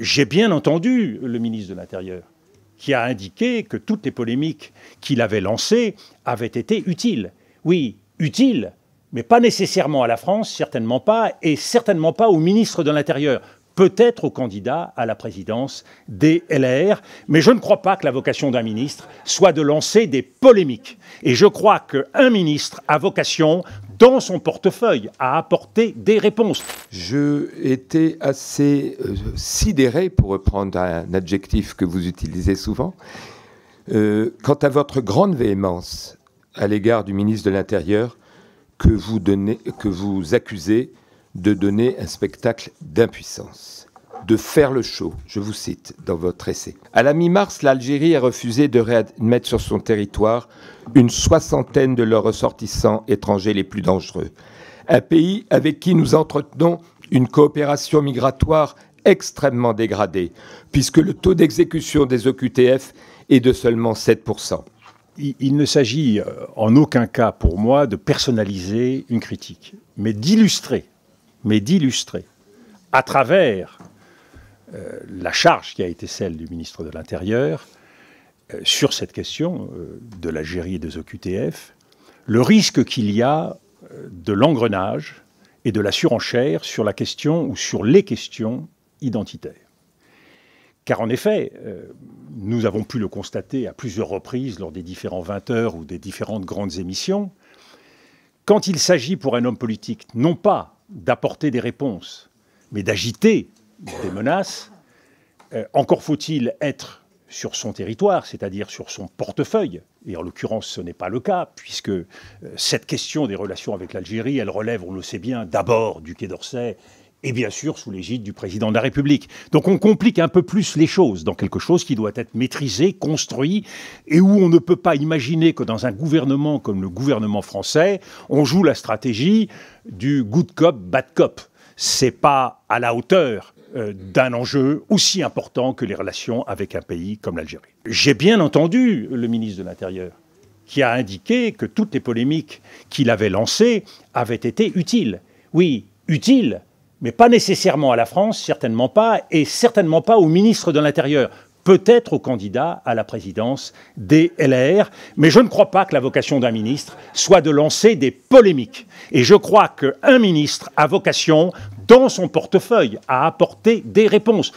J'ai bien entendu le ministre de l'Intérieur qui a indiqué que toutes les polémiques qu'il avait lancées avaient été utiles. Oui, utiles, mais pas nécessairement à la France, certainement pas, et certainement pas au ministre de l'Intérieur. Peut-être au candidat à la présidence des LR, mais je ne crois pas que la vocation d'un ministre soit de lancer des polémiques. Et je crois qu'un ministre a vocation, dans son portefeuille, à apporter des réponses. Je étais assez sidéré, pour reprendre un adjectif que vous utilisez souvent, quant à votre grande véhémence à l'égard du ministre de l'Intérieur que vous accusez de donner un spectacle d'impuissance, de faire le show, je vous cite dans votre essai. À la mi-mars, l'Algérie a refusé de réadmettre sur son territoire une 60aine de leurs ressortissants étrangers les plus dangereux. Un pays avec qui nous entretenons une coopération migratoire extrêmement dégradée, puisque le taux d'exécution des OQTF est de seulement 7%. Il ne s'agit en aucun cas pour moi de personnaliser une critique, mais d'illustrer à travers la charge qui a été celle du ministre de l'Intérieur sur cette question de l'Algérie et des OQTF, le risque qu'il y a de l'engrenage et de la surenchère sur la question ou sur les questions identitaires. Car en effet, nous avons pu le constater à plusieurs reprises lors des différents 20 heures ou des différentes grandes émissions, quand il s'agit pour un homme politique non pas d'apporter des réponses, mais d'agiter des menaces, encore faut-il être sur son territoire, c'est-à-dire sur son portefeuille. Et en l'occurrence, ce n'est pas le cas, puisque cette question des relations avec l'Algérie, elle relève, on le sait bien, d'abord du Quai d'Orsay, et bien sûr sous l'égide du président de la République. Donc on complique un peu plus les choses dans quelque chose qui doit être maîtrisé, construit, et où on ne peut pas imaginer que dans un gouvernement comme le gouvernement français, on joue la stratégie du good cop, bad cop. C'est pas à la hauteur d'un enjeu aussi important que les relations avec un pays comme l'Algérie. J'ai bien entendu le ministre de l'Intérieur qui a indiqué que toutes les polémiques qu'il avait lancées avaient été utiles. Oui, utiles, mais pas nécessairement à la France, certainement pas, et certainement pas au ministre de l'Intérieur. Peut-être au candidat à la présidence des LR, mais je ne crois pas que la vocation d'un ministre soit de lancer des polémiques. Et je crois qu'un ministre a vocation, dans son portefeuille, à apporter des réponses.